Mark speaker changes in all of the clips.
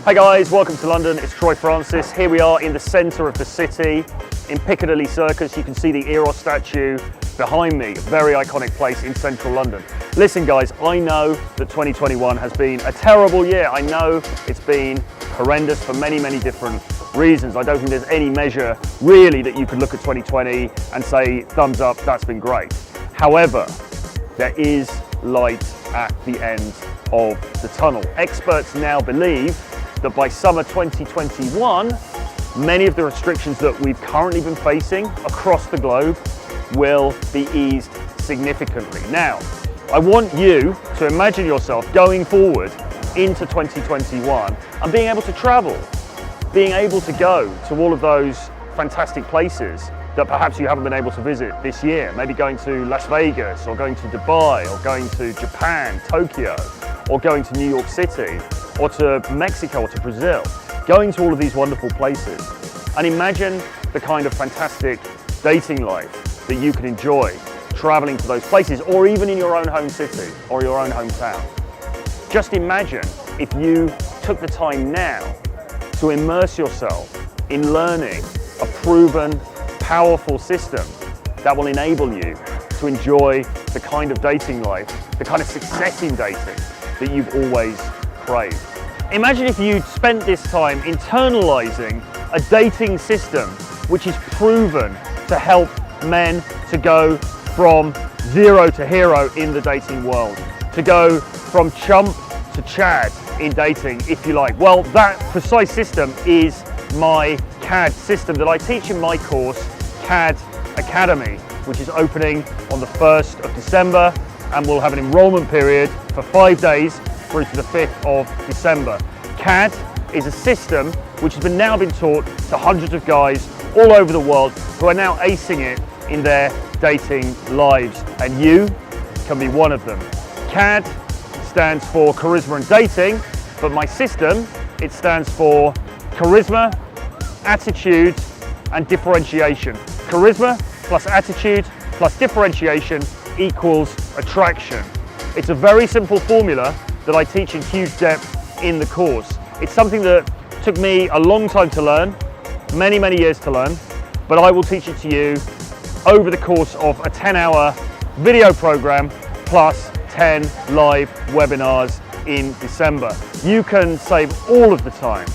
Speaker 1: Hey guys, welcome to London. It's Troy Francis. Here we are in the centre of the city in Piccadilly Circus. You can see the Eros statue behind me, a very iconic place in central London. Listen guys, I know that 2021 has been a terrible year. I know it's been horrendous for many different reasons. I don't think there's any measure really that you could look at 2020 and say thumbs up, that's been great. However, there is light at the end of the tunnel. Experts now believe that by summer 2021, many of the restrictions that we've currently been facing across the globe will be eased significantly. Now, I want you to imagine yourself going forward into 2021 and being able to travel, being able to go to all of those fantastic places that perhaps you haven't been able to visit this year. Maybe going to Las Vegas, or going to Dubai, or going to Japan, Tokyo, or going to New York City, or to Mexico, or to Brazil. Going to all of these wonderful places. And imagine the kind of fantastic dating life that you can enjoy traveling to those places, or even in your own home city or your own hometown. Just imagine if you took the time now to immerse yourself in learning a proven, powerful system that will enable you to enjoy the kind of dating life, the kind of success in dating that you've always craved. Imagine if you'd spent this time internalizing a dating system which is proven to help men to go from zero to hero in the dating world, to go from chump to Chad in dating, if you like. Well, that precise system is my CAD system that I teach in my course, CAD Academy, which is opening on the 1st of December, and we'll have an enrollment period for 5 days through to the 5th of December. CAD is a system which has now been taught to hundreds of guys all over the world who are now acing it in their dating lives, and you can be one of them. CAD stands for Charisma and Dating, but my system, it stands for Charisma, Attitude and Differentiation. Charisma plus attitude plus differentiation equals attraction. It's a very simple formula that I teach in huge depth in the course. It's something that took me a long time to learn, many years to learn, but I will teach it to you over the course of a 10-hour video program plus 10 live webinars in December. You can save all of the time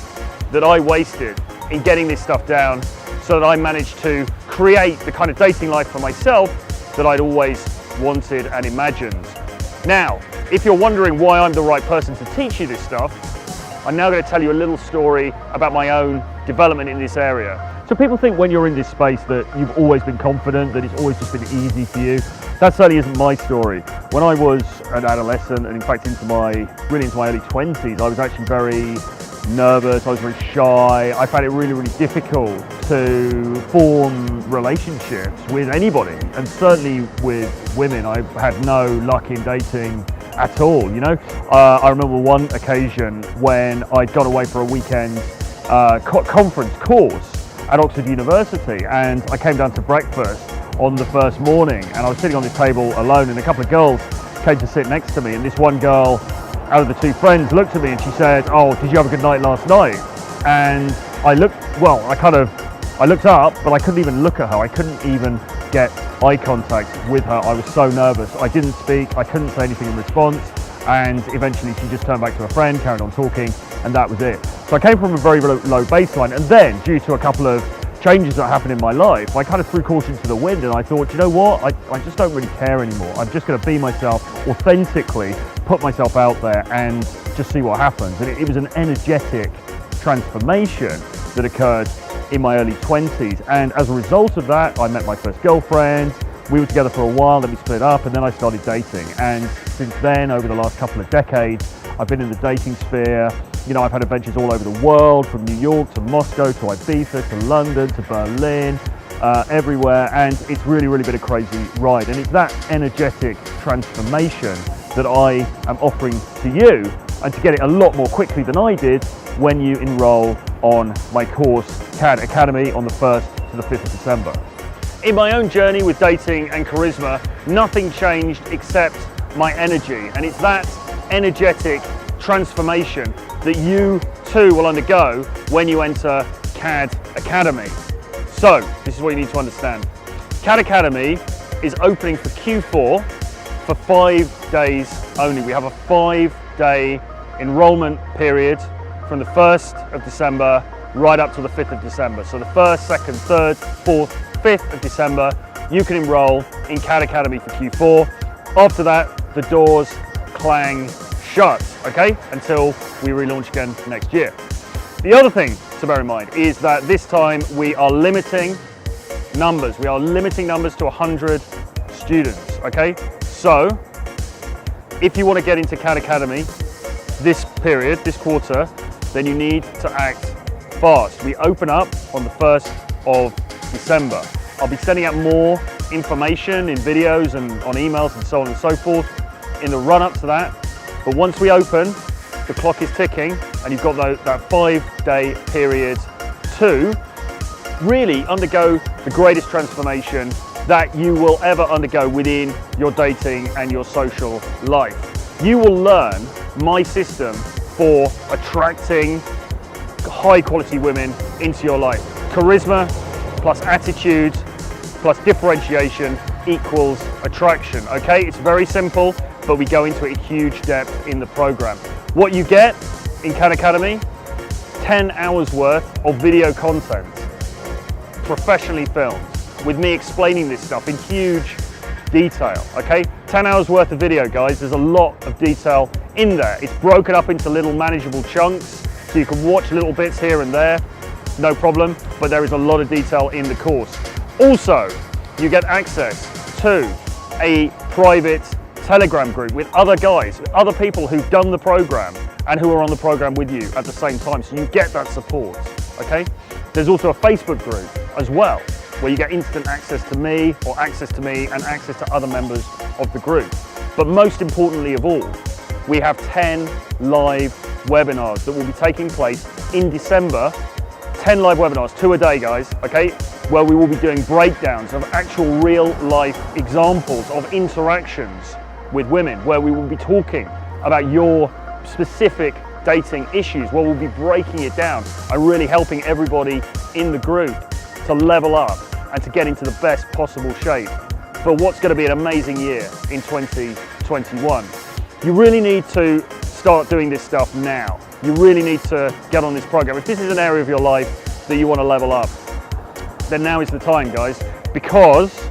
Speaker 1: that I wasted in getting this stuff down so that I managed to create the kind of dating life for myself that I'd always wanted and imagined. Now, if you're wondering why I'm the right person to teach you this stuff, I'm now going to tell you a little story about my own development in this area. So people think when you're in this space that you've always been confident, that it's always just been easy for you. That certainly isn't my story. When I was an adolescent, and in fact into my early 20s, I was actually very nervous, I was very shy. I found it really difficult to form relationships with anybody, and certainly with women. I had no luck in dating at all, you know. I remember one occasion when I'd gone away for a weekend conference course at Oxford University, and I came down to breakfast on the first morning, and I was sitting on this table alone, and a couple of girls came to sit next to me, and this one girl out of the two friends looked at me and she said, "Oh, did you have a good night last night?" And I looked up, but I couldn't even look at her. I couldn't even get eye contact with her. I was so nervous. I didn't speak, I couldn't say anything in response, and eventually she just turned back to her friend, carried on talking, and that was it. So I came from a very low baseline, and then due to a couple of changes that happened in my life, I kind of threw caution to the wind, and I thought, you know what, I just don't really care anymore. I'm just going to be myself, authentically put myself out there and just see what happens. And it was an energetic transformation that occurred in my early 20s, and as a result of that, I met my first girlfriend. We were together for a while, then we split up, and then I started dating. And since then, over the last couple of decades, I've been in the dating sphere. You know, I've had adventures all over the world, from New York to Moscow to Ibiza to London to Berlin, everywhere, and it's really been a crazy ride. And it's that energetic transformation that I am offering to you, and to get it a lot more quickly than I did when you enroll on my course, CAD Academy, on the 1st to the 5th of December. In my own journey with dating and charisma, nothing changed except my energy, and it's that energetic transformation that you 2 will undergo when you enter CAD Academy. So, this is what you need to understand. CAD Academy is opening for Q4 for 5 days only. We have a 5-day enrollment period from the 1st of December right up to the 5th of December. So the 1st, 2nd, 3rd, 4th, 5th of December, you can enroll in CAD Academy for Q4. After that, the doors clang shut, okay? Until we relaunch again next year. The other thing to bear in mind is that this time we are limiting numbers. We are limiting numbers to 100 students, okay? So, if you want to get into CAD Academy this period, this quarter, then you need to act fast. We open up on the 1st of December. I'll be sending out more information in videos and on emails and so on and so forth in the run up to that. But once we open, the clock is ticking and you've got that 5-day period to really undergo the greatest transformation that you will ever undergo within your dating and your social life. You will learn my system for attracting high quality women into your life. Charisma plus attitude plus differentiation equals attraction, okay? It's very simple, but we go into it in huge depth in the program. What you get in CAD Academy, 10 hours worth of video content, professionally filmed, with me explaining this stuff in huge detail, okay? 10 hours worth of video, guys. There's a lot of detail in there. It's broken up into little manageable chunks, so you can watch little bits here and there, no problem, but there is a lot of detail in the course. Also, you get access to a private Telegram group with other guys, other people who've done the program and who are on the program with you at the same time, so you get that support, okay? There's also a Facebook group as well, where you get instant access to me or access to me and access to other members of the group. But most importantly of all, we have 10 live webinars that will be taking place in December. 10 live webinars, 2 a day, guys, okay? Where we will be doing breakdowns of actual real life examples of interactions with women, where we will be talking about your specific dating issues, where we'll be breaking it down and really helping everybody in the group to level up and to get into the best possible shape for what's going to be an amazing year in 2021. You really need to start doing this stuff now. You really need to get on this program. If this is an area of your life that you want to level up, then now is the time, guys, because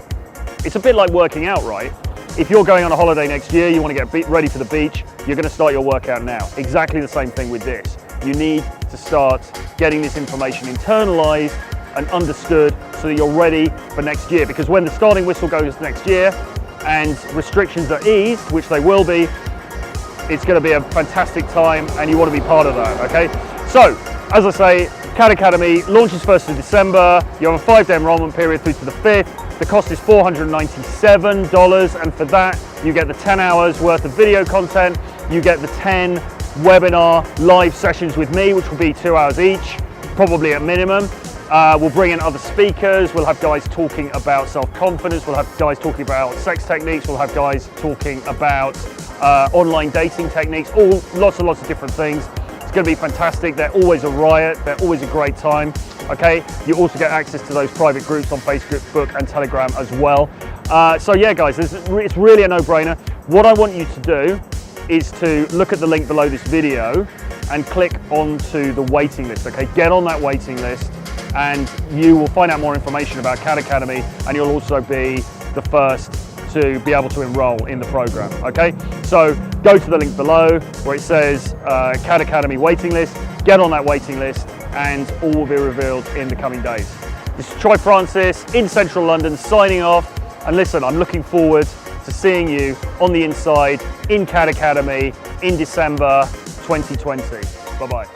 Speaker 1: it's a bit like working out, right? If you're going on a holiday next year, you want to get ready for the beach, you're going to start your workout now. Exactly the same thing with this. You need to start getting this information internalized and understood so that you're ready for next year. Because when the starting whistle goes next year and restrictions are eased, which they will be, it's going to be a fantastic time and you want to be part of that, okay? So, as I say, CAD Academy launches 1st of December. You have a 5-day enrollment period through to the 5th. The cost is $497, and for that, you get the 10 hours worth of video content. You get the 10 webinar live sessions with me, which will be 2 hours each, probably at minimum. We'll bring in other speakers. We'll have guys talking about self-confidence. We'll have guys talking about sex techniques. We'll have guys talking about online dating techniques, lots and lots of different things. It's going to be fantastic. They're always a riot. They're always a great time. Okay. You also get access to those private groups on Facebook and Telegram as well. So yeah, guys, it's really a no-brainer. What I want you to do is to look at the link below this video and click onto the waiting list. Okay. Get on that waiting list, and you will find out more information about CAD Academy, and you'll also be the first to be able to enroll in the program, okay? So go to the link below where it says CAD Academy waiting list, get on that waiting list, and all will be revealed in the coming days. This is Troy Francis in central London signing off, and listen, I'm looking forward to seeing you on the inside in CAD Academy in December 2020. Bye-bye.